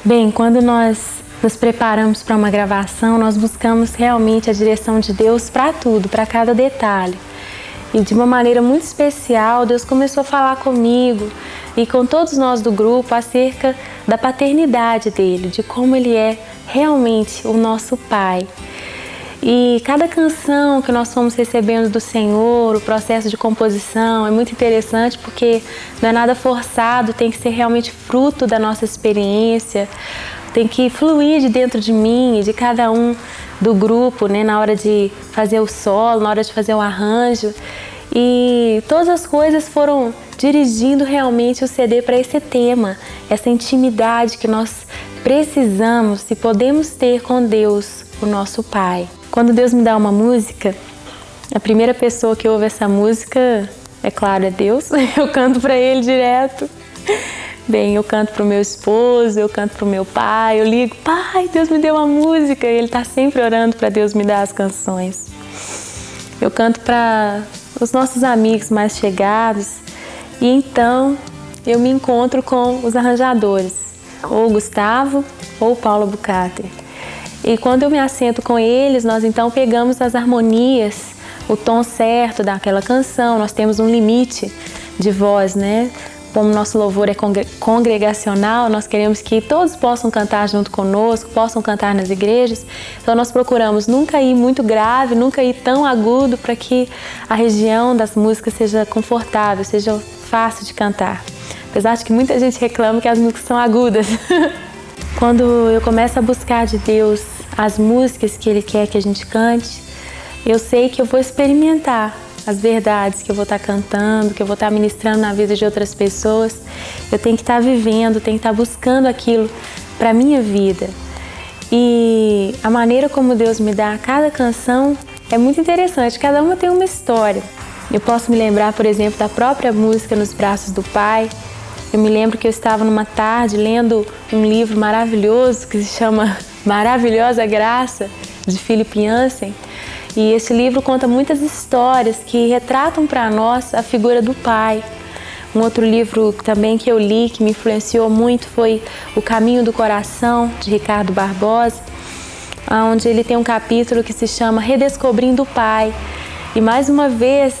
Bem, quando nós nos preparamos para uma gravação, nós buscamos realmente a direção de Deus para tudo, para cada detalhe. E de uma maneira muito especial, Deus começou a falar comigo e com todos nós do grupo acerca da paternidade dele, de como ele é realmente o nosso Pai. E cada canção que nós fomos recebendo do Senhor, o processo de composição é muito interessante porque não é nada forçado, tem que ser realmente fruto da nossa experiência, tem que fluir de dentro de mim e de cada um do grupo, né, na hora de fazer o solo, na hora de fazer o arranjo. E todas as coisas foram dirigindo realmente o CD para esse tema, essa intimidade que nós precisamos e podemos ter com Deus, o nosso Pai. Quando Deus me dá uma música, a primeira pessoa que ouve essa música, é claro, é Deus. Eu canto para Ele direto. Bem, eu canto para o meu esposo, eu canto para o meu pai, eu ligo, pai, Deus me deu uma música, e ele está sempre orando para Deus me dar as canções. Eu canto para os nossos amigos mais chegados e então eu me encontro com os arranjadores, ou o Gustavo ou o Paulo Bucater. E quando eu me assento com eles, nós então pegamos as harmonias, o tom certo daquela canção, nós temos um limite de voz, né? Como nosso louvor é congregacional, nós queremos que todos possam cantar junto conosco, possam cantar nas igrejas. Então nós procuramos nunca ir muito grave, nunca ir tão agudo para que a região das músicas seja confortável, seja fácil de cantar. Apesar de que muita gente reclama que as músicas são agudas. Quando eu começo a buscar de Deus as músicas que Ele quer que a gente cante, eu sei que eu vou experimentar as verdades que eu vou estar cantando, que eu vou estar ministrando na vida de outras pessoas. Eu tenho que estar vivendo, tenho que estar buscando aquilo para a minha vida. E a maneira como Deus me dá cada canção é muito interessante, cada uma tem uma história. Eu posso me lembrar, por exemplo, da própria música Nos Braços do Pai. Eu me lembro que eu estava numa tarde lendo um livro maravilhoso que se chama Maravilhosa Graça, de Philip Yancey. E esse livro conta muitas histórias que retratam para nós a figura do Pai. Um outro livro também que eu li, que me influenciou muito, foi O Caminho do Coração, de Ricardo Barbosa, onde ele tem um capítulo que se chama Redescobrindo o Pai. E mais uma vez,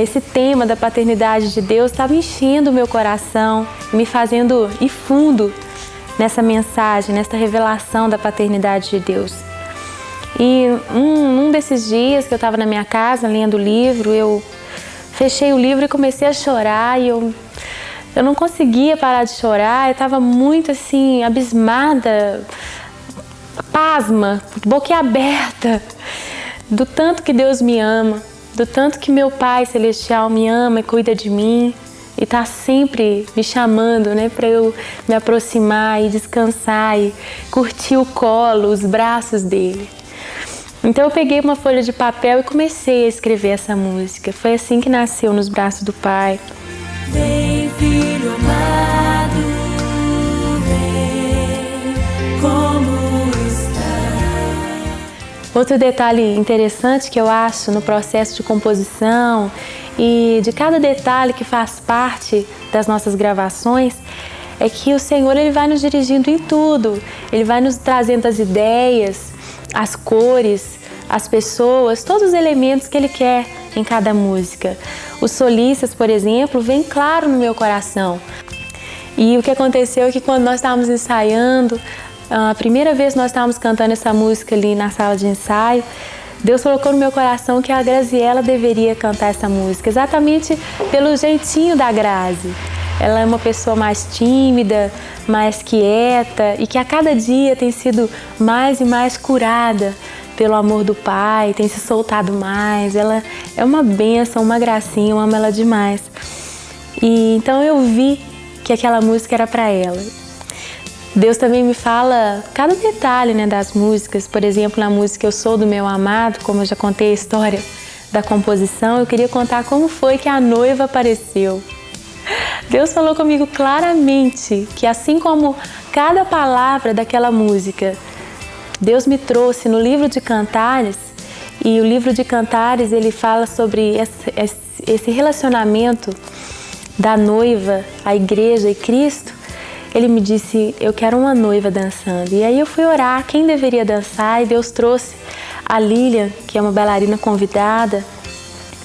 esse tema da paternidade de Deus estava enchendo o meu coração, me fazendo ir fundo nessa mensagem, nessa revelação da paternidade de Deus. E um desses dias que eu estava na minha casa lendo o livro, eu fechei o livro e comecei a chorar e eu não conseguia parar de chorar, eu estava muito assim, abismada, pasma, boquiaberta do tanto que Deus me ama, do tanto que meu Pai Celestial me ama e cuida de mim e está sempre me chamando, né, para eu me aproximar e descansar e curtir o colo, os braços dele. Então eu peguei uma folha de papel e comecei a escrever essa música. Foi assim que nasceu Nos Braços do Pai. Vem, filho amado, vem, como está. Outro detalhe interessante que eu acho no processo de composição e de cada detalhe que faz parte das nossas gravações é que o Senhor ele vai nos dirigindo em tudo. Ele vai nos trazendo as ideias, as cores, as pessoas, todos os elementos que Ele quer em cada música. Os solistas, por exemplo, vêm claro no meu coração. E o que aconteceu é que quando nós estávamos ensaiando, a primeira vez que nós estávamos cantando essa música ali na sala de ensaio, Deus colocou no meu coração que a Graziela deveria cantar essa música, exatamente pelo jeitinho da Grazi. Ela é uma pessoa mais tímida, mais quieta e que a cada dia tem sido mais e mais curada pelo amor do Pai, tem se soltado mais. Ela é uma bênção, uma gracinha, eu amo ela demais. E então eu vi que aquela música era para ela. Deus também me fala cada detalhe, né, das músicas. Por exemplo, na música Eu Sou do Meu Amado, como eu já contei a história da composição, eu queria contar como foi que a noiva apareceu. Deus falou comigo claramente que assim como cada palavra daquela música, Deus me trouxe no livro de Cantares, e o livro de Cantares ele fala sobre esse relacionamento da noiva, a igreja e Cristo, ele me disse, eu quero uma noiva dançando. E aí eu fui orar quem deveria dançar e Deus trouxe a Lilian, que é uma bailarina convidada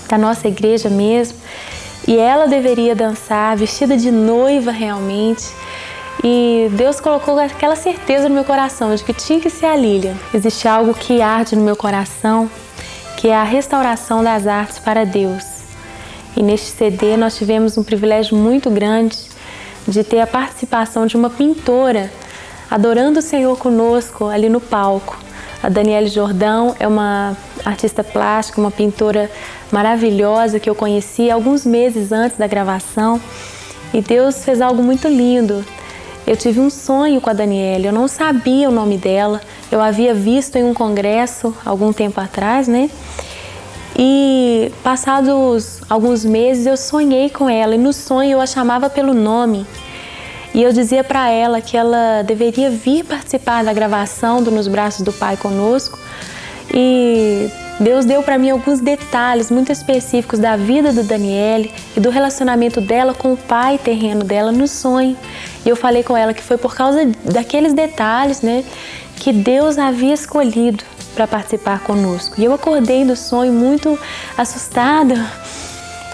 da nossa igreja mesmo. E ela deveria dançar vestida de noiva realmente. E Deus colocou aquela certeza no meu coração de que tinha que ser a Lilian. Existe algo que arde no meu coração, que é a restauração das artes para Deus. E neste CD nós tivemos um privilégio muito grande de ter a participação de uma pintora adorando o Senhor conosco ali no palco. A Daniele Jordão é uma artista plástica, uma pintora maravilhosa que eu conheci alguns meses antes da gravação. E Deus fez algo muito lindo. Eu tive um sonho com a Daniele, eu não sabia o nome dela, eu a havia visto em um congresso algum tempo atrás, né? E passados alguns meses eu sonhei com ela e no sonho eu a chamava pelo nome. E eu dizia para ela que ela deveria vir participar da gravação do Nos Braços do Pai conosco. E Deus deu para mim alguns detalhes muito específicos da vida da Daniele e do relacionamento dela com o pai terreno dela no sonho. E eu falei com ela que foi por causa daqueles detalhes, né, que Deus havia escolhido para participar conosco. E eu acordei do sonho muito assustada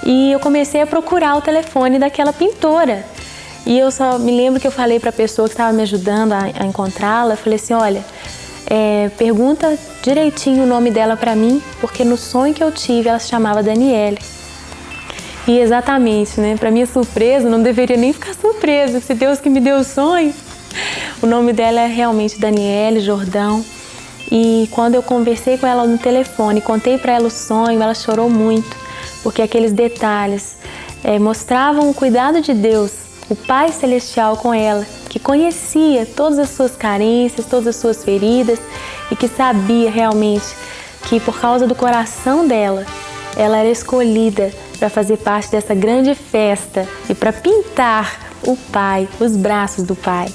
e eu comecei a procurar o telefone daquela pintora. E eu só me lembro que eu falei para a pessoa que estava me ajudando a encontrá-la, eu falei assim, olha, pergunta direitinho o nome dela para mim, porque no sonho que eu tive ela se chamava Daniele. E exatamente, né, para minha surpresa, não deveria nem ficar surpresa, se Deus que me deu o sonho, o nome dela é realmente Daniele Jordão. E quando eu conversei com ela no telefone, contei para ela o sonho, ela chorou muito, porque aqueles detalhes mostravam o cuidado de Deus, o Pai Celestial com ela, que conhecia todas as suas carências, todas as suas feridas e que sabia realmente que por causa do coração dela, ela era escolhida para fazer parte dessa grande festa e para pintar o Pai, os braços do Pai.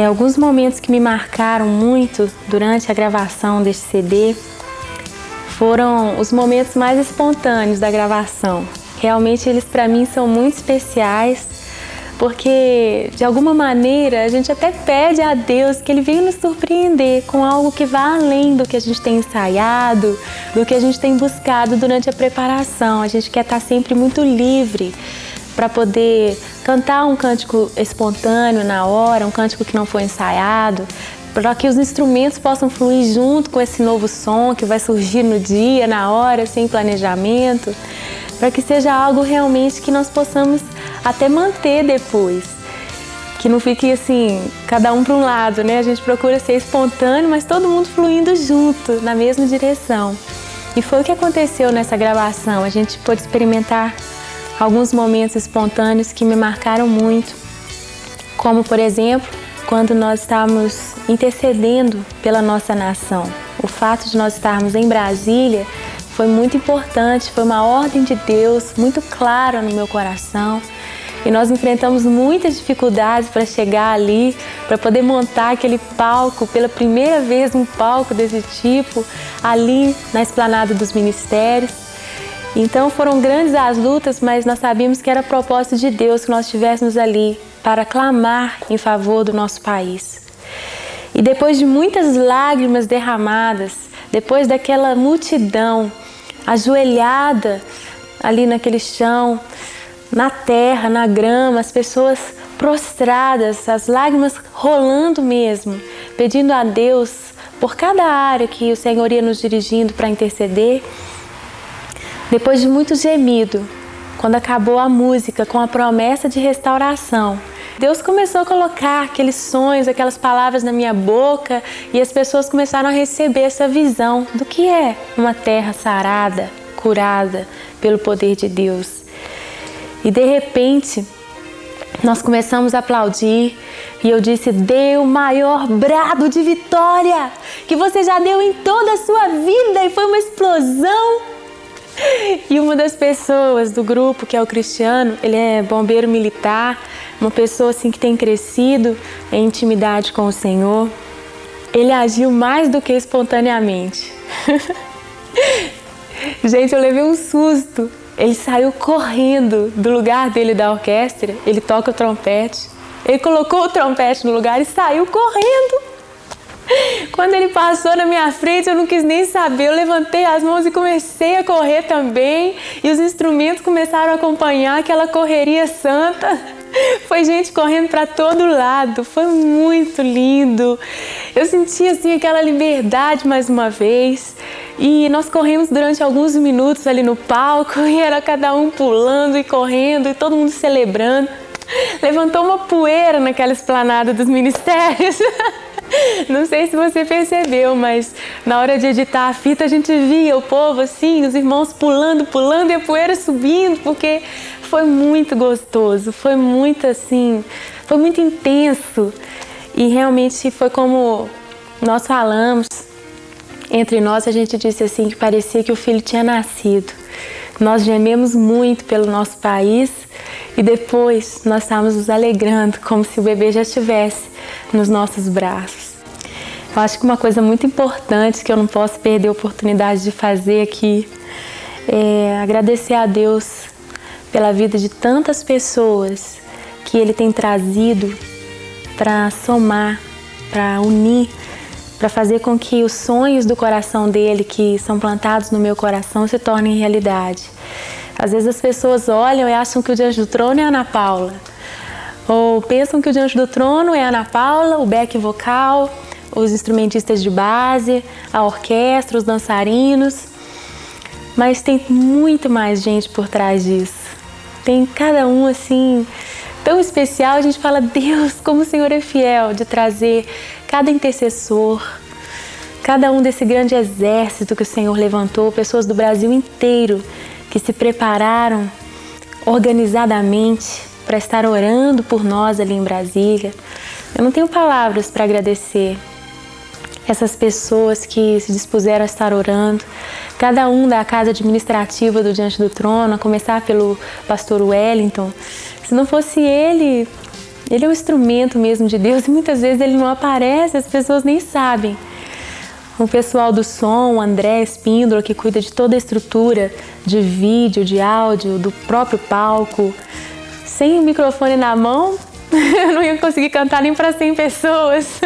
Alguns momentos que me marcaram muito durante a gravação deste CD foram os momentos mais espontâneos da gravação. Realmente eles para mim são muito especiais, porque de alguma maneira a gente até pede a Deus que Ele venha nos surpreender com algo que vá além do que a gente tem ensaiado, do que a gente tem buscado durante a preparação. A gente quer estar sempre muito livre para poder cantar um cântico espontâneo na hora, um cântico que não foi ensaiado, para que os instrumentos possam fluir junto com esse novo som que vai surgir no dia, na hora, sem planejamento, para que seja algo realmente que nós possamos até manter depois, que não fique assim, cada um para um lado, né? A gente procura ser espontâneo, mas todo mundo fluindo junto, na mesma direção. E foi o que aconteceu nessa gravação, a gente pôde experimentar alguns momentos espontâneos que me marcaram muito, como por exemplo, quando nós estávamos intercedendo pela nossa nação. O fato de nós estarmos em Brasília foi muito importante, foi uma ordem de Deus muito clara no meu coração. E nós enfrentamos muitas dificuldades para chegar ali, para poder montar aquele palco, pela primeira vez um palco desse tipo, ali na esplanada dos ministérios. Então foram grandes as lutas, mas nós sabíamos que era propósito de Deus que nós estivéssemos ali para clamar em favor do nosso país. E depois de muitas lágrimas derramadas, depois daquela multidão ajoelhada ali naquele chão, na terra, na grama, as pessoas prostradas, as lágrimas rolando mesmo, pedindo a Deus por cada área que o Senhor ia nos dirigindo para interceder. Depois de muito gemido, quando acabou a música com a promessa de restauração, Deus começou a colocar aqueles sonhos, aquelas palavras na minha boca e as pessoas começaram a receber essa visão do que é uma terra sarada, curada pelo poder de Deus. E de repente, nós começamos a aplaudir e eu disse, dê o maior brado de vitória que você já deu em toda a sua vida, e foi uma explosão. E uma das pessoas do grupo, que é o Cristiano, ele é bombeiro militar, uma pessoa assim que tem crescido em intimidade com o Senhor, ele agiu mais do que espontaneamente. Gente, eu levei um susto. Ele saiu correndo do lugar dele da orquestra, ele toca o trompete, Ele colocou o trompete no lugar e saiu correndo. Quando ele passou na minha frente, eu não quis nem saber. Eu levantei as mãos e comecei a correr também. E os instrumentos começaram a acompanhar aquela correria santa. Foi gente correndo para todo lado. Foi muito lindo. Eu senti assim aquela liberdade mais uma vez. E nós corremos durante alguns minutos ali no palco. E era cada um pulando e correndo e todo mundo celebrando. Levantou uma poeira naquela esplanada dos ministérios. Não sei se você percebeu, mas na hora de editar a fita a gente via o povo assim, os irmãos pulando e a poeira subindo, porque foi muito gostoso, foi muito assim, foi muito intenso. E realmente foi como nós falamos, entre nós a gente disse assim que parecia que o filho tinha nascido. Nós gememos muito pelo nosso país e depois nós estávamos nos alegrando como se o bebê já estivesse nos nossos braços. Eu acho que uma coisa muito importante que eu não posso perder a oportunidade de fazer aqui é agradecer a Deus pela vida de tantas pessoas que Ele tem trazido para somar, para unir, para fazer com que os sonhos do coração dele, que são plantados no meu coração, se tornem realidade. Às vezes as pessoas olham e acham que o Diante do Trono é a Ana Paula, ou pensam que o Diante do Trono é a Ana Paula, o back vocal, os instrumentistas de base, a orquestra, os dançarinos, mas tem muito mais gente por trás disso. Tem cada um assim tão especial, a gente fala, Deus, como o Senhor é fiel de trazer cada intercessor, cada um desse grande exército que o Senhor levantou, pessoas do Brasil inteiro que se prepararam organizadamente para estar orando por nós ali em Brasília. Eu não tenho palavras para agradecer essas pessoas que se dispuseram a estar orando, cada um da casa administrativa do Diante do Trono, a começar pelo pastor Wellington. Se não fosse ele é um instrumento mesmo de Deus e muitas vezes ele não aparece, as pessoas nem sabem. O pessoal do som, o André Espíndola, que cuida de toda a estrutura de vídeo, de áudio, do próprio palco. Sem o microfone na mão, eu não ia conseguir cantar nem para 100 pessoas.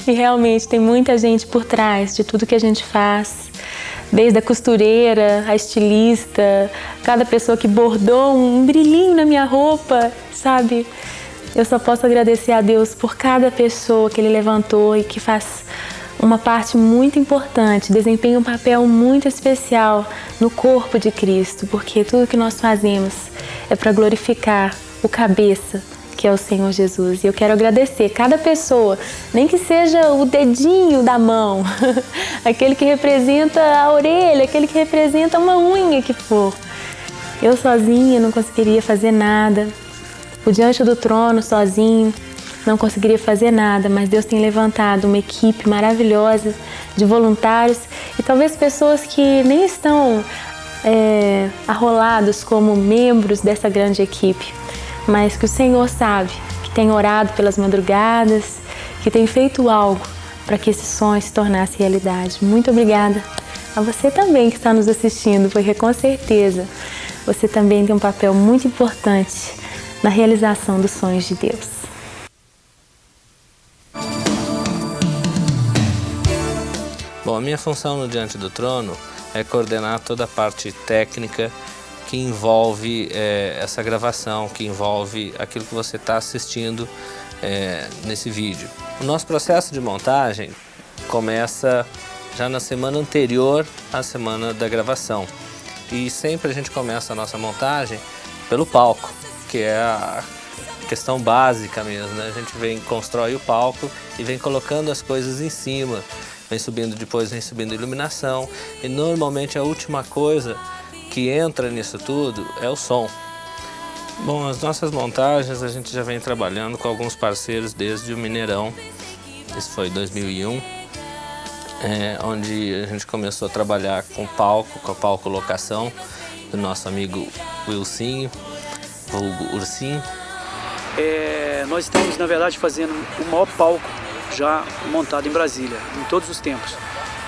E realmente tem muita gente por trás de tudo que a gente faz. Desde a costureira, a estilista, cada pessoa que bordou um brilhinho na minha roupa, sabe? Eu só posso agradecer a Deus por cada pessoa que Ele levantou e que faz uma parte muito importante, desempenha um papel muito especial no corpo de Cristo, porque tudo que nós fazemos é para glorificar o cabeça, que é o Senhor Jesus. E eu quero agradecer cada pessoa, nem que seja o dedinho da mão, aquele que representa a orelha, aquele que representa uma unha que for. Eu sozinha não conseguiria fazer nada, o Diante do Trono sozinho não conseguiria fazer nada, mas Deus tem levantado uma equipe maravilhosa de voluntários e talvez pessoas que nem estão arrolados como membros dessa grande equipe, mas que o Senhor sabe, que tem orado pelas madrugadas, que tem feito algo para que esse sonho se tornasse realidade. Muito obrigada a você também que está nos assistindo, porque com certeza você também tem um papel muito importante na realização dos sonhos de Deus. Bom, a minha função no Diante do Trono é coordenar toda a parte técnica que envolve essa gravação, que envolve aquilo que você está assistindo nesse vídeo. O nosso processo de montagem começa já na semana anterior à semana da gravação. E sempre a gente começa a nossa montagem pelo palco, que é a questão básica mesmo, né? A gente constrói o palco e vem colocando as coisas em cima, vem subindo iluminação e normalmente a última coisa que entra nisso tudo é o som. Bom, as nossas montagens a gente já vem trabalhando com alguns parceiros desde o Mineirão, isso foi em 2001, onde a gente começou a trabalhar com a palco locação do nosso amigo Wilsinho, vulgo Ursinho. Nós estamos, na verdade, fazendo o maior palco já montado em Brasília, em todos os tempos.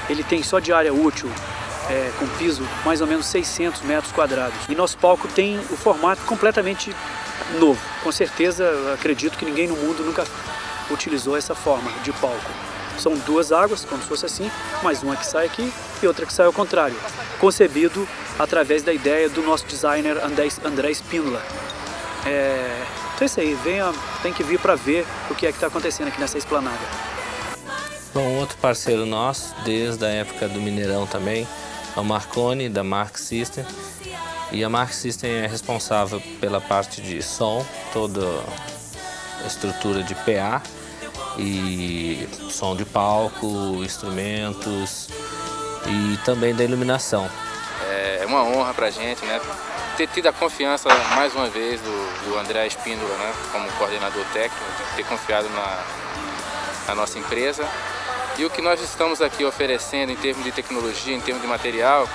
Ele tem só de área útil, com piso, mais ou menos 600 metros quadrados. E nosso palco tem o formato completamente novo. Com certeza, acredito que ninguém no mundo nunca utilizou essa forma de palco. São duas águas, como se fosse assim, mas uma que sai aqui e outra que sai ao contrário. Concebido através da ideia do nosso designer André Spínola. Então é isso aí, tem que vir para ver o que é que está acontecendo aqui nessa esplanada. Bom, outro parceiro nosso, desde a época do Mineirão também, é o Marconi, da Mark System. E a Mark System é responsável pela parte de som, toda a estrutura de PA e som de palco, instrumentos e também da iluminação. É uma honra pra gente, né, ter tido a confiança mais uma vez do André Spínola, né, como coordenador técnico, de ter confiado na nossa empresa. E o que nós estamos aqui oferecendo em termos de tecnologia, em termos de material,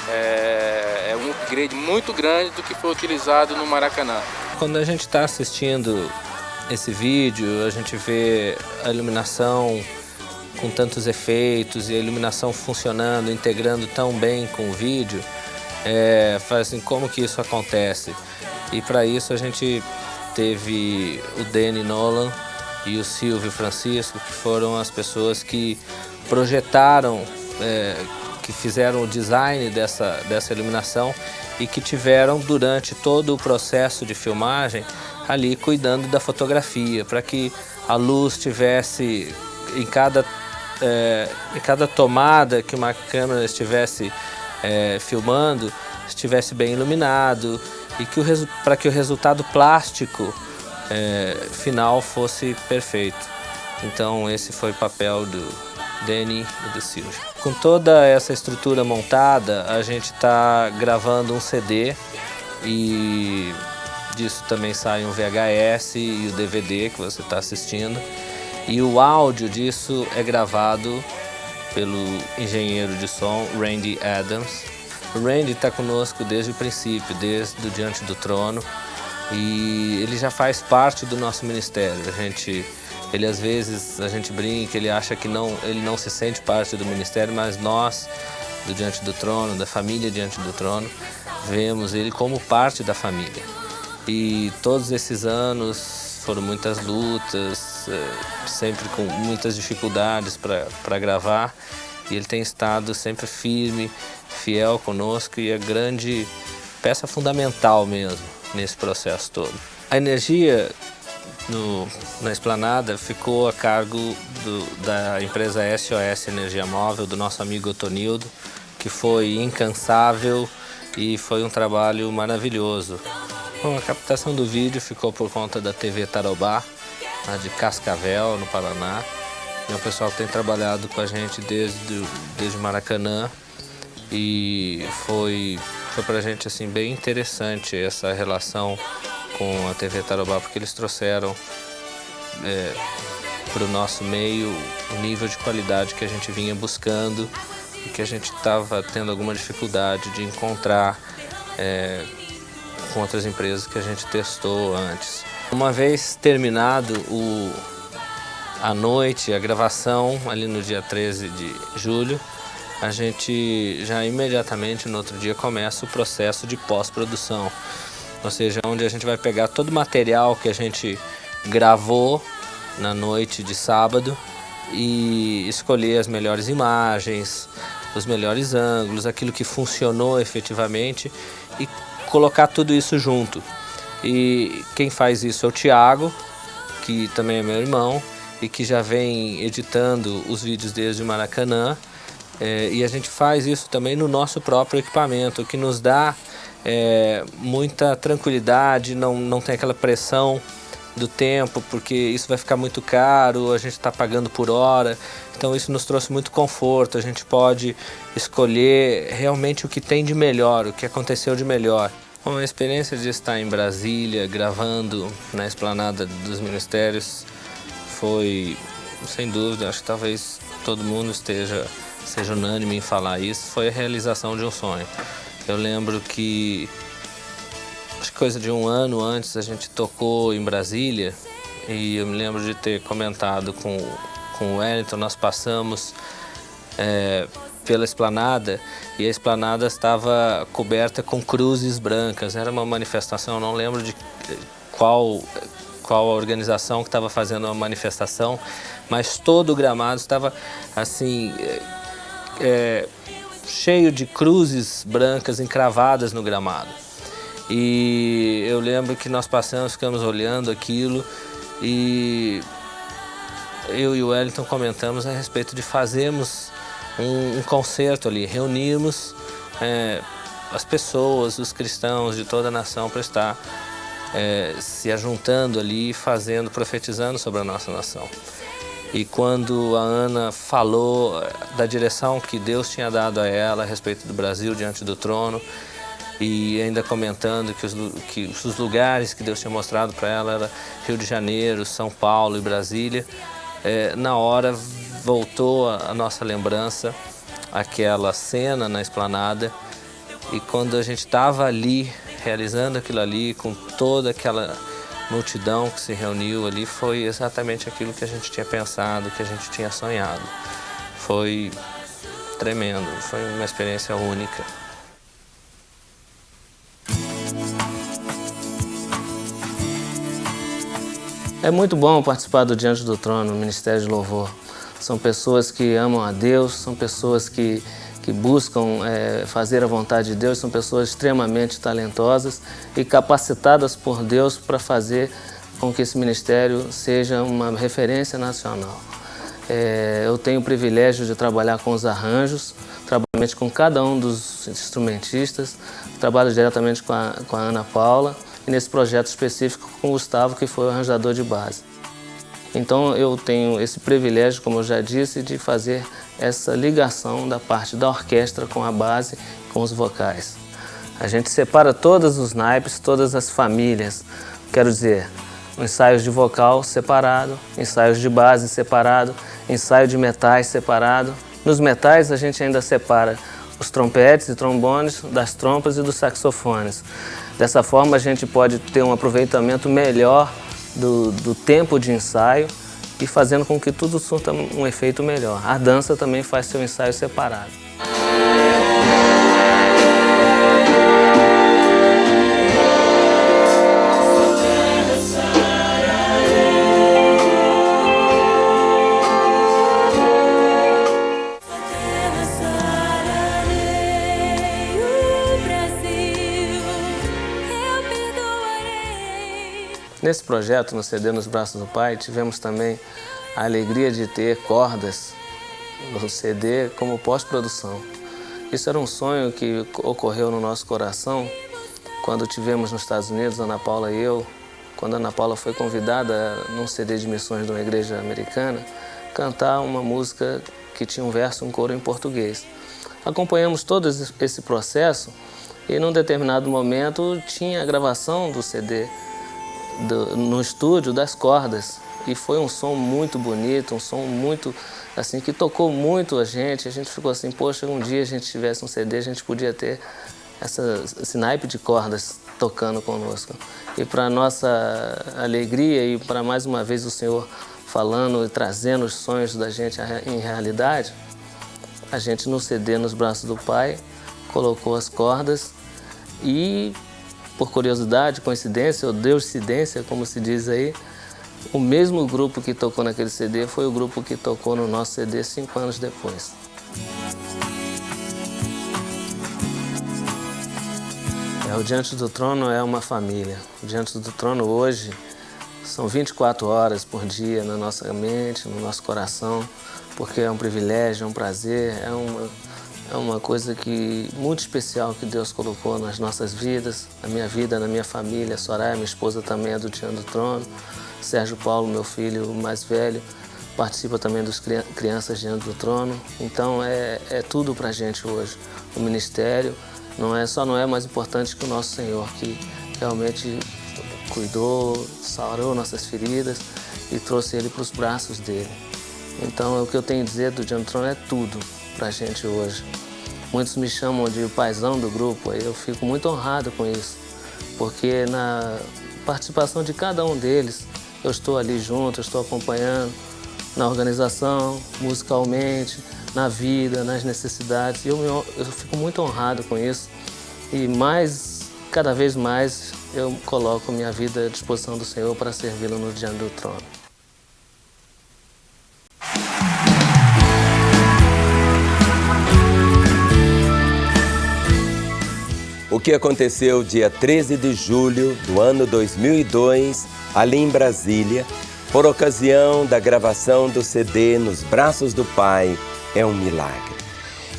é um upgrade muito grande do que foi utilizado no Maracanã. Quando a gente está assistindo esse vídeo, a gente vê a iluminação com tantos efeitos e a iluminação funcionando, integrando tão bem com o vídeo, faz assim, como que isso acontece? E para isso a gente teve o Danny Nolan e o Silvio Francisco, que foram as pessoas que projetaram, que fizeram o design dessa iluminação e que tiveram durante todo o processo de filmagem ali cuidando da fotografia, para que a luz tivesse em cada tomada que uma câmera estivesse filmando, estivesse bem iluminado e para que o resultado plástico final fosse perfeito. Então esse foi o papel do Danny e do Silvio. Com toda essa estrutura montada, a gente está gravando um CD e disso também sai um VHS e o DVD que você está assistindo. E o áudio disso é gravado pelo engenheiro de som Randy Adams. O Randy está conosco desde o princípio, desde o Diante do Trono. E ele já faz parte do nosso ministério. Ele às vezes, a gente brinca, ele acha que ele não se sente parte do ministério, mas nós, do Diante do Trono, da família Diante do Trono, vemos ele como parte da família. E todos esses anos foram muitas lutas, sempre com muitas dificuldades para gravar. E ele tem estado sempre firme, fiel conosco e é grande peça fundamental mesmo nesse processo todo. A energia na esplanada ficou a cargo da empresa SOS Energia Móvel, do nosso amigo Otonildo, que foi incansável e foi um trabalho maravilhoso. Bom, a captação do vídeo ficou por conta da TV Tarobá, lá de Cascavel, no Paraná. É um pessoal que tem trabalhado com a gente desde Maracanã e foi pra gente assim, bem interessante essa relação com a TV Tarobá, porque eles trouxeram para o nosso meio o nível de qualidade que a gente vinha buscando e que a gente estava tendo alguma dificuldade de encontrar com outras empresas que a gente testou antes. Uma vez terminado a noite, a gravação, ali no dia 13 de julho, a gente já imediatamente no outro dia começa o processo de pós-produção. Ou seja, onde a gente vai pegar todo o material que a gente gravou na noite de sábado e escolher as melhores imagens, os melhores ângulos, aquilo que funcionou efetivamente e colocar tudo isso junto. E quem faz isso é o Thiago, que também é meu irmão e que já vem editando os vídeos desde o Maracanã. E a gente faz isso também no nosso próprio equipamento, o que nos dá muita tranquilidade, não tem aquela pressão do tempo, porque isso vai ficar muito caro, a gente está pagando por hora, então isso nos trouxe muito conforto, a gente pode escolher realmente o que tem de melhor, o que aconteceu de melhor. Bom, a experiência de estar em Brasília, gravando na esplanada dos ministérios, foi, sem dúvida, acho que talvez todo mundo seja unânime em falar isso, foi a realização de um sonho. Eu lembro que, acho que coisa de um ano antes, a gente tocou em Brasília e eu me lembro de ter comentado com o Wellington, nós passamos pela esplanada e a esplanada estava coberta com cruzes brancas, era uma manifestação, não lembro de qual a organização que estava fazendo a manifestação, mas todo o gramado estava assim, cheio de cruzes brancas encravadas no gramado. E eu lembro que nós ficamos olhando aquilo e eu e o Wellington comentamos a respeito de fazermos um concerto ali, reunirmos as pessoas, os cristãos de toda a nação para estar se ajuntando ali, profetizando sobre a nossa nação. E quando a Ana falou da direção que Deus tinha dado a ela a respeito do Brasil diante do trono, e ainda comentando que os lugares que Deus tinha mostrado para ela era Rio de Janeiro, São Paulo e Brasília, na hora voltou a nossa lembrança aquela cena na esplanada, e quando a gente estava ali, realizando aquilo ali, com toda aquela multidão que se reuniu ali, foi exatamente aquilo que a gente tinha pensado, que a gente tinha sonhado. Foi tremendo, foi uma experiência única. É muito bom participar do Diante do Trono, no Ministério de Louvor. São pessoas que amam a Deus, são pessoas que buscam fazer a vontade de Deus, são pessoas extremamente talentosas e capacitadas por Deus para fazer com que esse ministério seja uma referência nacional. Eu tenho o privilégio de trabalhar com os arranjos, trabalho com cada um dos instrumentistas, trabalho diretamente com a Ana Paula e nesse projeto específico com o Gustavo, que foi o arranjador de base. Então eu tenho esse privilégio, como eu já disse, de fazer essa ligação da parte da orquestra com a base, com os vocais. A gente separa todos os naipes, todas as famílias, quero dizer, ensaios de vocal separado, ensaios de base separado, ensaio de metais separado. Nos metais a gente ainda separa os trompetes e trombones das trompas e dos saxofones. Dessa forma a gente pode ter um aproveitamento melhor do tempo de ensaio e fazendo com que tudo surta um efeito melhor. A dança também faz seu ensaio separado. Nesse projeto, no CD Nos Braços do Pai, tivemos também a alegria de ter cordas no CD como pós-produção. Isso era um sonho que ocorreu no nosso coração quando tivemos nos Estados Unidos, Ana Paula e eu, quando a Ana Paula foi convidada num CD de missões de uma igreja americana, cantar uma música que tinha um verso, um coro em português. Acompanhamos todo esse processo e num determinado momento tinha a gravação do CD no estúdio das cordas, e foi um som muito bonito, um som muito assim que tocou muito a gente ficou assim, poxa, um dia a gente tivesse um CD, a gente podia ter esse naipe de cordas tocando conosco. E para nossa alegria e para mais uma vez o Senhor falando e trazendo os sonhos da gente em realidade, a gente no CD Nos Braços do Pai colocou as cordas e, por curiosidade, coincidência ou deuscidência, como se diz aí, o mesmo grupo que tocou naquele CD foi o grupo que tocou no nosso CD 5 anos depois. O Diante do Trono é uma família. O Diante do Trono hoje são 24 horas por dia na nossa mente, no nosso coração, porque é um privilégio, é um prazer, é uma coisa muito especial que Deus colocou nas nossas vidas, na minha vida, na minha família. A Soraya, minha esposa, também é do Diante do Trono. Sérgio Paulo, meu filho mais velho, participa também dos Crianças Diante do Trono. Então é tudo pra gente hoje. O ministério só não é mais importante que o nosso Senhor, que realmente cuidou, sarou nossas feridas e trouxe Ele para os braços dele. Então o que eu tenho a dizer do Diante do Trono é tudo pra gente hoje. Muitos me chamam de paizão do grupo, aí eu fico muito honrado com isso, porque na participação de cada um deles, eu estou ali junto, eu estou acompanhando na organização, musicalmente, na vida, nas necessidades. Eu fico muito honrado com isso. E mais cada vez mais eu coloco minha vida à disposição do Senhor para servi-lo no diante do trono. O que aconteceu dia 13 de julho do ano 2002, ali em Brasília, por ocasião da gravação do CD Nos Braços do Pai, é um milagre.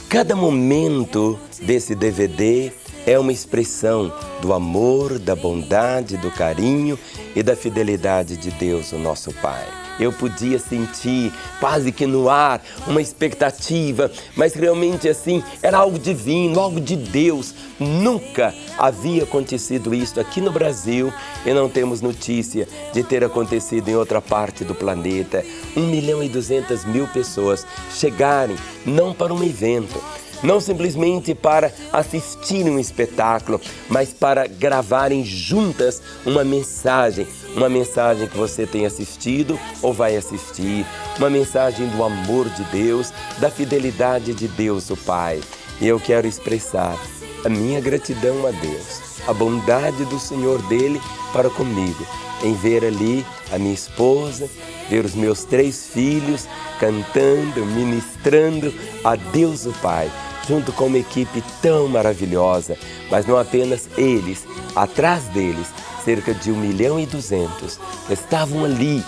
Cada momento desse DVD é uma expressão do amor, da bondade, do carinho e da fidelidade de Deus, o nosso Pai. Eu podia sentir quase que no ar uma expectativa, mas realmente assim, era algo divino, algo de Deus. Nunca havia acontecido isso aqui no Brasil e não temos notícia de ter acontecido em outra parte do planeta. 1.200.000 pessoas chegarem não para um evento, não simplesmente para assistirem um espetáculo, mas para gravarem juntas uma mensagem que você tem assistido ou vai assistir, uma mensagem do amor de Deus, da fidelidade de Deus, o Pai. E eu quero expressar a minha gratidão a Deus, a bondade do Senhor dele para comigo, em ver ali a minha esposa, ver os meus 3 filhos cantando, ministrando a Deus, o Pai, junto com uma equipe tão maravilhosa, mas não apenas eles, atrás deles, cerca de 1.200.000 estavam ali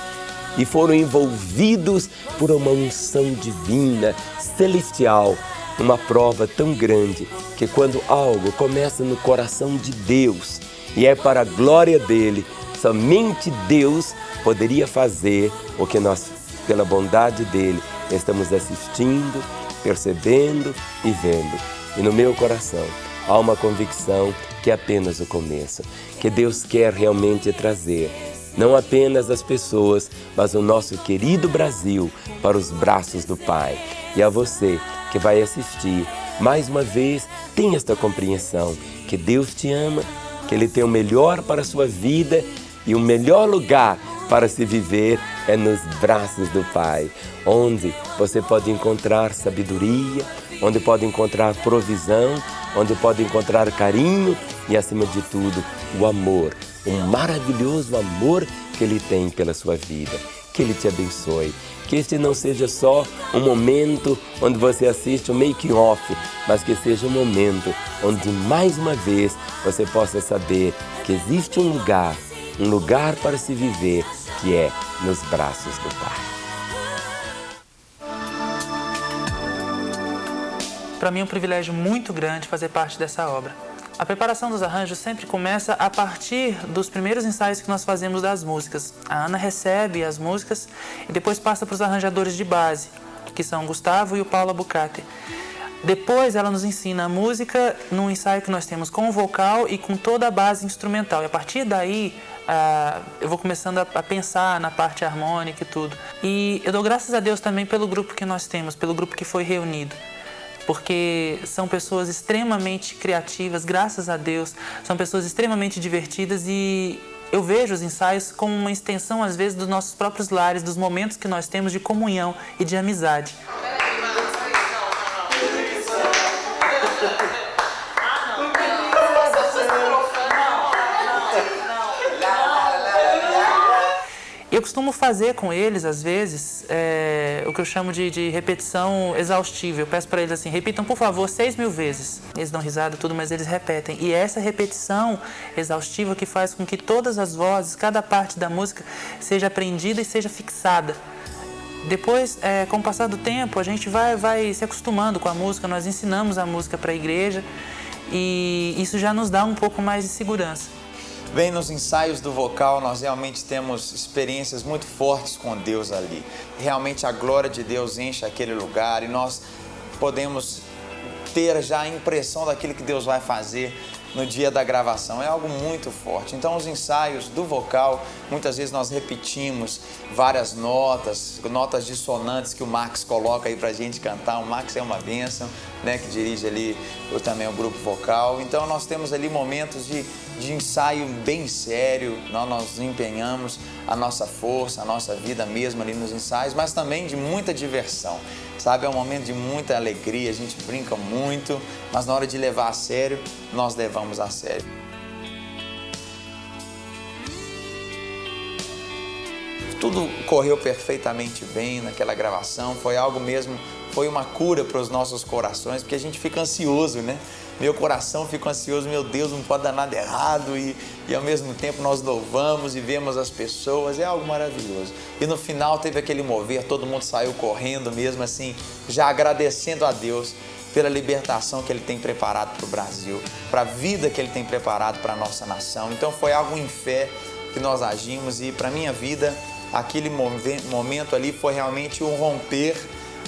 e foram envolvidos por uma unção divina, celestial, uma prova tão grande que quando algo começa no coração de Deus e é para a glória dele, somente Deus poderia fazer o que nós, pela bondade dele, estamos assistindo, percebendo e vendo. E no meu coração há uma convicção que é apenas o começo, que Deus quer realmente trazer não apenas as pessoas, mas o nosso querido Brasil para os braços do Pai. E a você que vai assistir, mais uma vez, tenha esta compreensão que Deus te ama, que Ele tem o melhor para a sua vida e o melhor lugar para se viver é nos braços do Pai, onde você pode encontrar sabedoria, onde pode encontrar provisão, onde pode encontrar carinho e, acima de tudo, o amor, o maravilhoso amor que Ele tem pela sua vida. Que Ele te abençoe. Que este não seja só um momento onde você assiste o making off, mas que seja um momento onde, mais uma vez, você possa saber que existe um lugar para se viver, que é nos braços do Pai. Para mim é um privilégio muito grande fazer parte dessa obra. A preparação dos arranjos sempre começa a partir dos primeiros ensaios que nós fazemos das músicas. A Ana recebe as músicas e depois passa para os arranjadores de base, que são o Gustavo e o Paulo Abucate. Depois ela nos ensina a música num ensaio que nós temos com o vocal e com toda a base instrumental. E a partir daí eu vou começando a pensar na parte harmônica e tudo. E eu dou graças a Deus também pelo grupo que nós temos, pelo grupo que foi reunido. Porque são pessoas extremamente criativas, graças a Deus, são pessoas extremamente divertidas e eu vejo os ensaios como uma extensão, às vezes, dos nossos próprios lares, dos momentos que nós temos de comunhão e de amizade. Eu costumo fazer com eles, às vezes, o que eu chamo de repetição exaustiva. Eu peço para eles assim, repitam, por favor, 6.000 vezes. Eles dão risada e tudo, mas eles repetem. E é essa repetição exaustiva que faz com que todas as vozes, cada parte da música, seja aprendida e seja fixada. Depois, com o passar do tempo, a gente vai se acostumando com a música, nós ensinamos a música para a igreja e isso já nos dá um pouco mais de segurança. Bem, nos ensaios do vocal nós realmente temos experiências muito fortes com Deus ali. Realmente a glória de Deus enche aquele lugar e nós podemos ter já a impressão daquilo que Deus vai fazer no dia da gravação. É algo muito forte. Então os ensaios do vocal, muitas vezes nós repetimos várias notas dissonantes que o Max coloca aí pra gente cantar. O Max é uma bênção, né, que dirige ali também o grupo vocal. Então nós temos ali momentos de ensaio bem sério, nós empenhamos a nossa força, a nossa vida mesmo ali nos ensaios, mas também de muita diversão, sabe? É um momento de muita alegria, a gente brinca muito, mas na hora de levar a sério, nós levamos a sério. tudo correu perfeitamente bem naquela gravação, foi algo mesmo, foi uma cura para os nossos corações, porque a gente fica ansioso, né? Meu coração fica ansioso, meu Deus, não pode dar nada errado e ao mesmo tempo nós louvamos e vemos as pessoas, é algo maravilhoso. E no final teve aquele mover, todo mundo saiu correndo mesmo assim, já agradecendo a Deus pela libertação que Ele tem preparado para o Brasil, para a vida que Ele tem preparado para a nossa nação. Então foi algo em fé que nós agimos e para a minha vida, aquele momento ali foi realmente um romper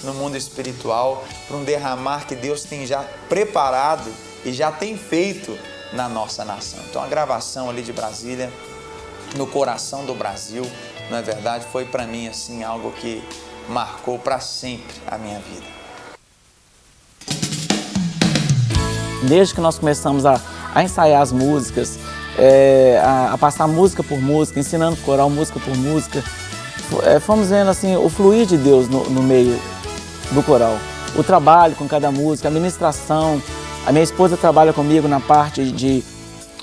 no mundo espiritual, para um derramar que Deus tem já preparado e já tem feito na nossa nação. Então a gravação ali de Brasília, no coração do Brasil, na verdade, foi para mim assim algo que marcou para sempre a minha vida. Desde que nós começamos a ensaiar as músicas, a passar música por música, ensinando o coral música por música, fomos vendo assim o fluir de Deus no meio do coral. O trabalho com cada música, a ministração. A minha esposa trabalha comigo na parte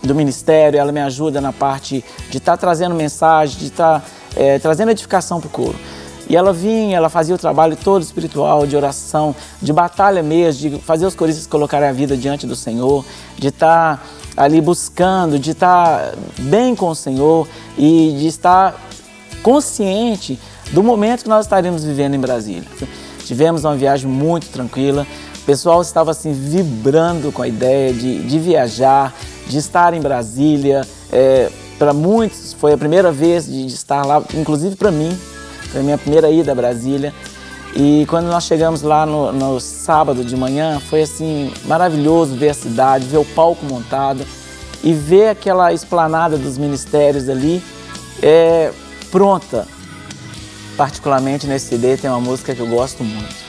do ministério, ela me ajuda na parte de estar trazendo mensagem, de estar trazendo edificação para o coro. E ela vinha, ela fazia o trabalho todo espiritual, de oração, de batalha mesmo, de fazer os coristas colocarem a vida diante do Senhor, de estar ali buscando, de estar bem com o Senhor e de estar consciente do momento que nós estaríamos vivendo em Brasília. Tivemos uma viagem muito tranquila, o pessoal estava assim vibrando com a ideia de viajar, de estar em Brasília. Para muitos foi a primeira vez de estar lá, inclusive para mim, foi a minha primeira ida a Brasília. E quando nós chegamos lá no sábado de manhã, foi assim maravilhoso ver a cidade, ver o palco montado e ver aquela esplanada dos ministérios ali pronta. Particularmente nesse CD tem uma música que eu gosto muito.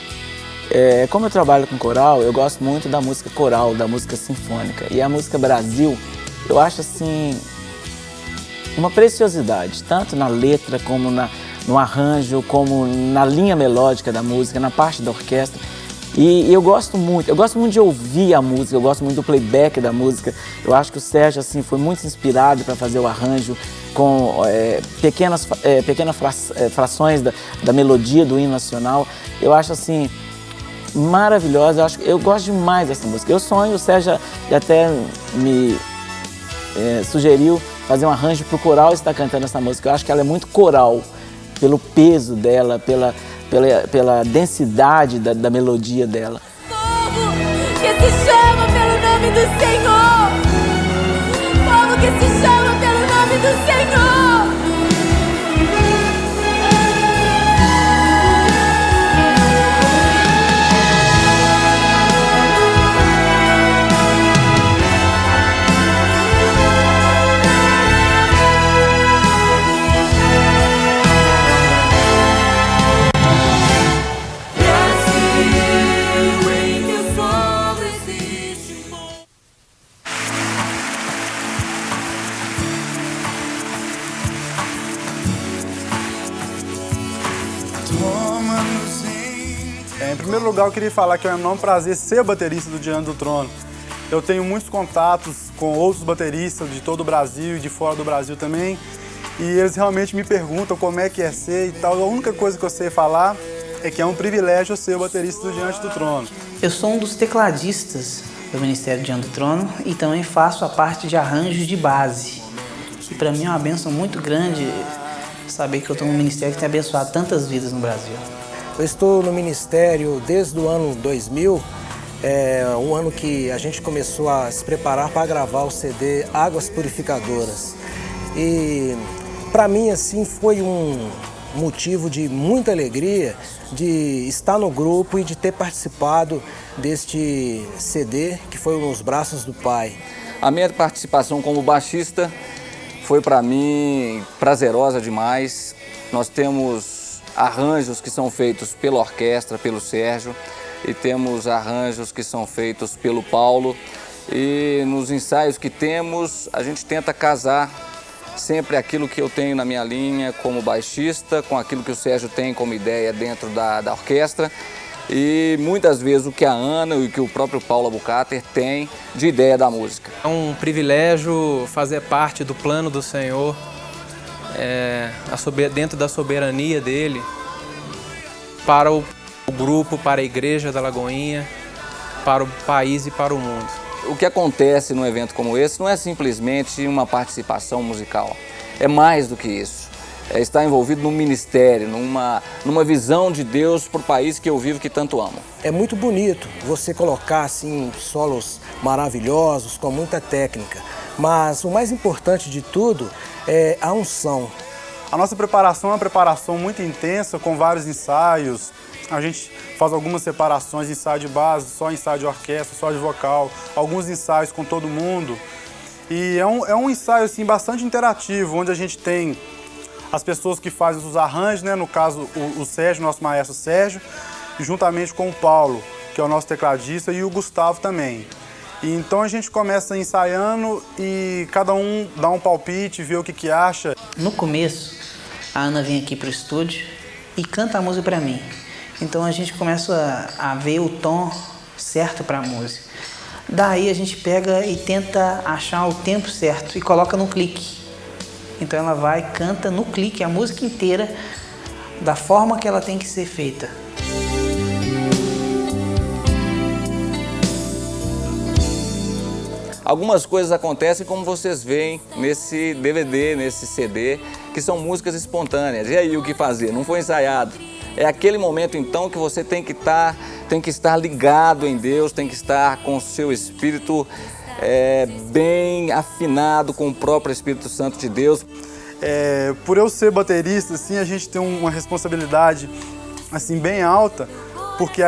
Como eu trabalho com coral, eu gosto muito da música coral, da música sinfônica. E a música Brasil, eu acho assim uma preciosidade, tanto na letra como no arranjo, como na linha melódica da música, na parte da orquestra. E eu gosto muito de ouvir a música, eu gosto muito do playback da música. Eu acho que o Sérgio assim, foi muito inspirado para fazer o arranjo com pequenas frações da melodia do hino nacional. Eu acho assim maravilhosa, eu gosto demais dessa música. Eu sonho, o Sérgio até me sugeriu fazer um arranjo para o coral estar cantando essa música. Eu acho que ela é muito coral, pelo peso dela, pela densidade da melodia dela. Povo que se chama pelo nome do Senhor. Povo que se chama pelo nome do Senhor. Em primeiro lugar, eu queria falar que é um enorme prazer ser baterista do Diante do Trono. Eu tenho muitos contatos com outros bateristas de todo o Brasil e de fora do Brasil também. E eles realmente me perguntam como é que é ser e tal. A única coisa que eu sei falar é que é um privilégio ser o baterista do Diante do Trono. Eu sou um dos tecladistas do Ministério Diante do Trono e também faço a parte de arranjos de base. E para mim é uma bênção muito grande saber que eu estou num ministério que tem abençoado tantas vidas no Brasil. Eu estou no ministério desde o ano 2000, um ano que a gente começou a se preparar para gravar o CD Águas Purificadoras. E para mim assim foi um motivo de muita alegria de estar no grupo e de ter participado deste CD que foi Nos Braços do Pai. A minha participação como baixista foi para mim prazerosa demais. Nós temos arranjos que são feitos pela orquestra, pelo Sérgio, e temos arranjos que são feitos pelo Paulo. E nos ensaios que temos, a gente tenta casar sempre aquilo que eu tenho na minha linha como baixista, com aquilo que o Sérgio tem como ideia dentro da orquestra. E muitas vezes o que a Ana e o que o próprio Paulo Albucater tem de ideia da música. É um privilégio fazer parte do plano do Senhor dentro da soberania dele, para o grupo, para a Igreja da Lagoinha, para o país e para o mundo. O que acontece num evento como esse não é simplesmente uma participação musical, é mais do que isso. É estar envolvido num ministério, numa visão de Deus para o país que eu vivo, que tanto amo. É muito bonito você colocar assim solos maravilhosos, com muita técnica, mas o mais importante de tudo é a unção. A nossa preparação é uma preparação muito intensa, com vários ensaios. A gente faz algumas separações, ensaio de base, só ensaio de orquestra, só de vocal, alguns ensaios com todo mundo. E é um ensaio assim, bastante interativo, onde a gente tem as pessoas que fazem os arranjos, né? No caso o Sérgio, nosso maestro Sérgio, juntamente com o Paulo, que é o nosso tecladista, e o Gustavo também. E então a gente começa ensaiando e cada um dá um palpite, vê o que acha. No começo, a Ana vem aqui para o estúdio e canta a música para mim. Então a gente começa a ver o tom certo para a música. Daí a gente pega e tenta achar o tempo certo e coloca no clique. Então ela vai e canta no clique a música inteira da forma que ela tem que ser feita. Algumas coisas acontecem como vocês veem nesse DVD, nesse CD, que são músicas espontâneas. E aí o que fazer? Não foi ensaiado. É aquele momento então que você tem que estar ligado em Deus, tem que estar com o seu espírito bem afinado com o próprio Espírito Santo de Deus. Por eu ser baterista, assim, a gente tem uma responsabilidade assim, bem alta, porque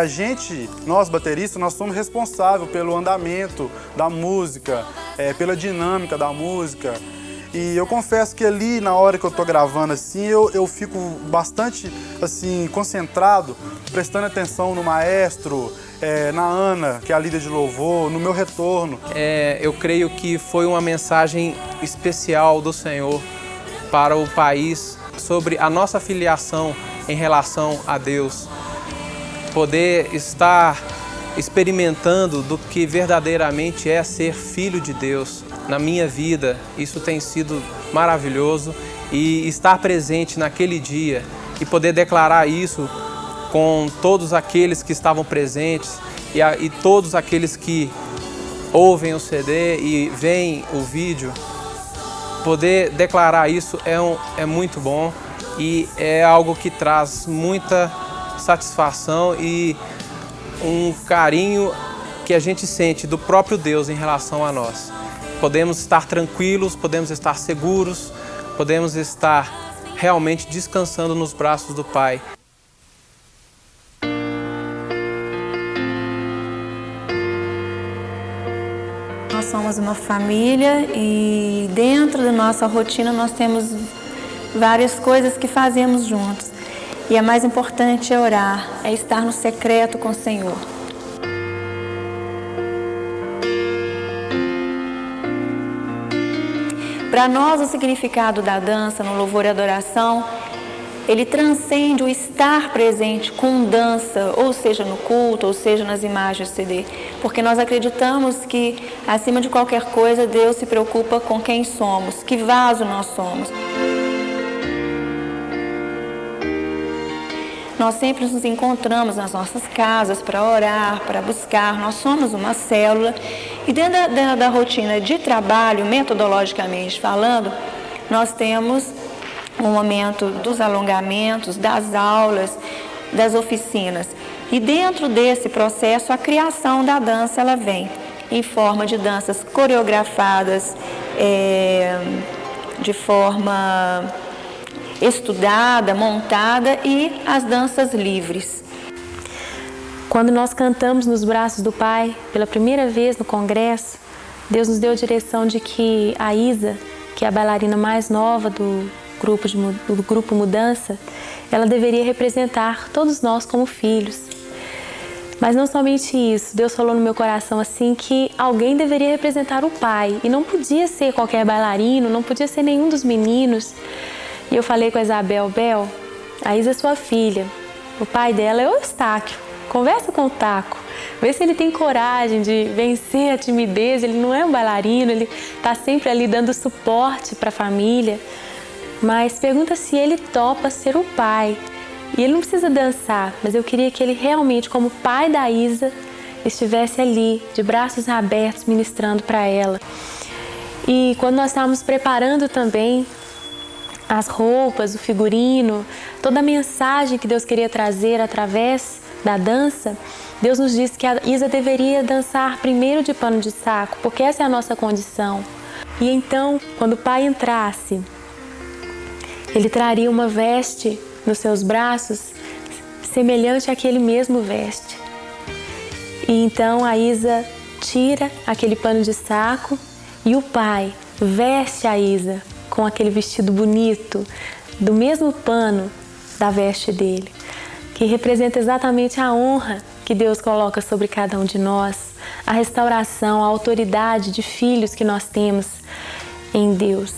nós bateristas, nós somos responsáveis pelo andamento da música, pela dinâmica da música. E eu confesso que ali, na hora que eu tô gravando, assim, eu fico bastante assim, concentrado, prestando atenção no maestro, na Ana, que é a líder de louvor, no meu retorno. Eu creio que foi uma mensagem especial do Senhor para o país sobre a nossa filiação em relação a Deus. Poder estar experimentando do que verdadeiramente é ser filho de Deus. Na minha vida, isso tem sido maravilhoso, e estar presente naquele dia e poder declarar isso com todos aqueles que estavam presentes e todos aqueles que ouvem o CD e veem o vídeo, poder declarar isso é muito bom e é algo que traz muita satisfação e um carinho que a gente sente do próprio Deus em relação a nós. Podemos estar tranquilos, podemos estar seguros, podemos estar realmente descansando nos braços do Pai. Nós somos uma família e dentro da nossa rotina nós temos várias coisas que fazemos juntos. E a mais importante é orar, é estar no secreto com o Senhor. Para nós, o significado da dança no louvor e adoração, ele transcende o estar presente com dança, ou seja no culto, ou seja nas imagens do CD, porque nós acreditamos que, acima de qualquer coisa, Deus se preocupa com quem somos, que vaso nós somos. Nós sempre nos encontramos nas nossas casas para orar, para buscar. Nós somos uma célula e dentro da rotina de trabalho, metodologicamente falando, nós temos um momento dos alongamentos, das aulas, das oficinas. E dentro desse processo, a criação da dança ela vem em forma de danças coreografadas, de forma estudada, montada, e as danças livres. Quando nós cantamos nos braços do Pai pela primeira vez no congresso, Deus nos deu a direção de que a Isa, que é a bailarina mais nova do grupo Mudança, ela deveria representar todos nós como filhos. Mas não somente isso, Deus falou no meu coração assim que alguém deveria representar o Pai, e não podia ser qualquer bailarino, não podia ser nenhum dos meninos. E eu falei com a Isabel, Bel, a Isa é sua filha, o pai dela é o Eustáquio, conversa com o Taco, vê se ele tem coragem de vencer a timidez, ele não é um bailarino, ele está sempre ali dando suporte para a família. mas pergunta se ele topa ser o pai. E ele não precisa dançar, mas eu queria que ele realmente, como pai da Isa, estivesse ali, de braços abertos, ministrando para ela. E quando nós estávamos preparando também as roupas, o figurino, toda a mensagem que Deus queria trazer através da dança, Deus nos disse que a Isa deveria dançar primeiro de pano de saco, porque essa é a nossa condição. E então, quando o pai entrasse, ele traria uma veste nos seus braços semelhante àquele mesmo veste. E então a Isa tira aquele pano de saco e o pai veste a Isa com aquele vestido bonito, do mesmo pano da veste dele, que representa exatamente a honra que Deus coloca sobre cada um de nós, a restauração, a autoridade de filhos que nós temos em Deus.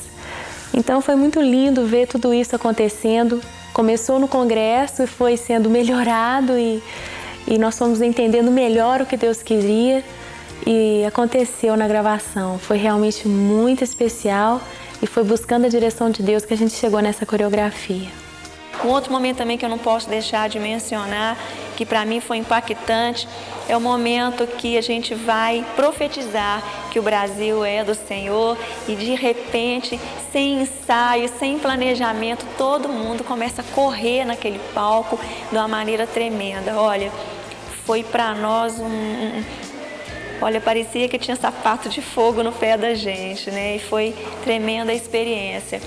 Então foi muito lindo ver tudo isso acontecendo. Começou no congresso e foi sendo melhorado e nós fomos entendendo melhor o que Deus queria e aconteceu na gravação. Foi realmente muito especial e foi buscando a direção de Deus que a gente chegou nessa coreografia. Um outro momento também que eu não posso deixar de mencionar, que para mim foi impactante, é o momento que a gente vai profetizar que o Brasil é do Senhor e de repente, sem ensaio, sem planejamento, todo mundo começa a correr naquele palco de uma maneira tremenda. Olha, foi para nós Olha, parecia que tinha sapato de fogo no pé da gente, né? E foi tremenda a experiência.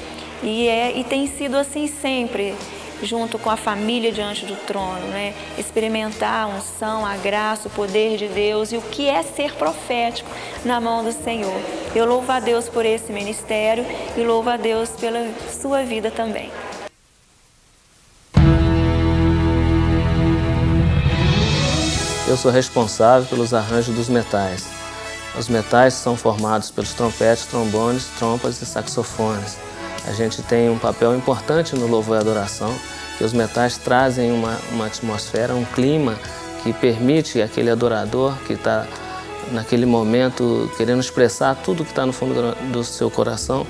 E tem sido assim sempre, junto com a família diante do trono, né? Experimentar a unção, a graça, o poder de Deus e o que é ser profético na mão do Senhor. Eu louvo a Deus por esse ministério e louvo a Deus pela sua vida também. Eu sou responsável pelos arranjos dos metais. Os metais são formados pelos trompetes, trombones, trompas e saxofones. A gente tem um papel importante no louvor e adoração, que os metais trazem uma atmosfera, um clima que permite aquele adorador que está naquele momento querendo expressar tudo que está no fundo do seu coração,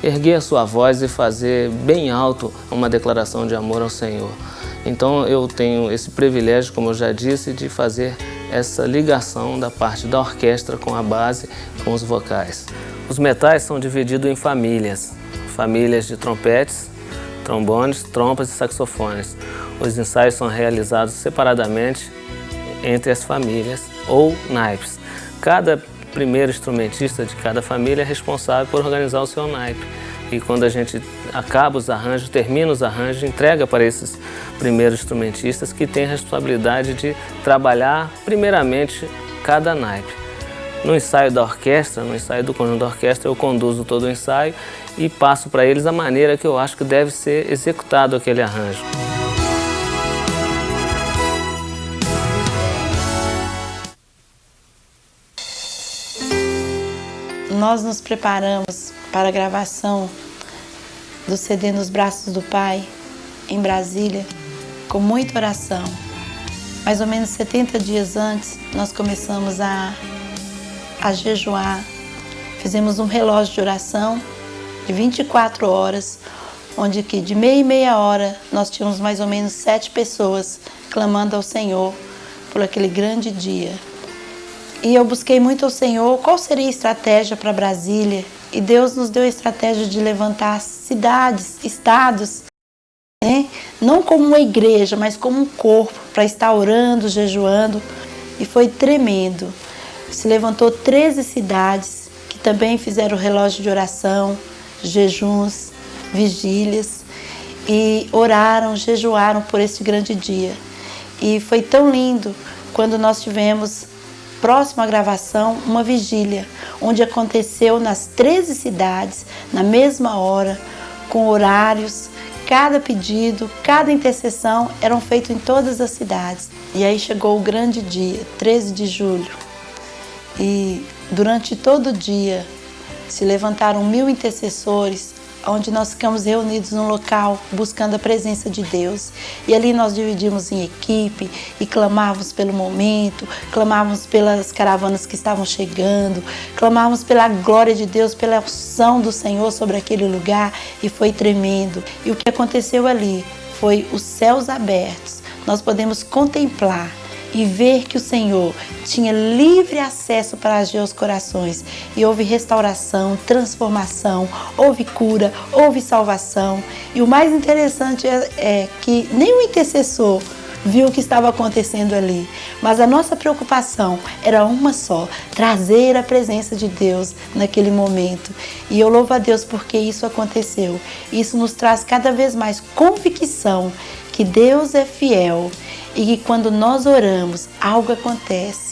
erguer a sua voz e fazer bem alto uma declaração de amor ao Senhor. Então eu tenho esse privilégio, como eu já disse, de fazer essa ligação da parte da orquestra com a base, com os vocais. Os metais são divididos em famílias de trompetes, trombones, trompas e saxofones. Os ensaios são realizados separadamente entre as famílias ou naipes. Cada primeiro instrumentista de cada família é responsável por organizar o seu naipe. E quando a gente acaba os arranjos, termina os arranjos, entrega para esses primeiros instrumentistas que têm a responsabilidade de trabalhar primeiramente cada naipe. No ensaio da orquestra, no ensaio do conjunto da orquestra, eu conduzo todo o ensaio e passo para eles a maneira que eu acho que deve ser executado aquele arranjo. Nós nos preparamos para a gravação do CD Nos Braços do Pai, em Brasília, com muita oração. Mais ou menos 70 dias antes, nós começamos a jejuar. Fizemos um relógio de oração de 24 horas, onde que de meia e meia hora nós tínhamos mais ou menos 7 pessoas clamando ao Senhor por aquele grande dia. E eu busquei muito ao Senhor qual seria a estratégia para Brasília. E Deus nos deu a estratégia de levantar cidades, estados, né? Não como uma igreja, mas como um corpo, para estar orando, jejuando. E foi tremendo. Se levantou 13 cidades que também fizeram relógio de oração, jejuns, vigílias. E oraram, jejuaram por esse grande dia. E foi tão lindo quando nós tivemos, próximo à gravação, uma vigília, onde aconteceu nas 13 cidades, na mesma hora, com horários, cada pedido, cada intercessão eram feitos em todas as cidades. E aí chegou o grande dia, 13 de julho. E durante todo o dia se levantaram 1000 intercessores onde nós ficamos reunidos num local buscando a presença de Deus. E ali nós dividimos em equipe e clamávamos pelo momento, clamávamos pelas caravanas que estavam chegando, clamávamos pela glória de Deus, pela unção do Senhor sobre aquele lugar, e foi tremendo. E o que aconteceu ali foi os céus abertos. Nós podemos contemplar e ver que o Senhor tinha livre acesso para agir os corações. E houve restauração, transformação, houve cura, houve salvação. E o mais interessante é que nem o intercessor viu o que estava acontecendo ali. Mas a nossa preocupação era uma só: trazer a presença de Deus naquele momento. E eu louvo a Deus porque isso aconteceu. Isso nos traz cada vez mais convicção que Deus é fiel e que quando nós oramos, algo acontece.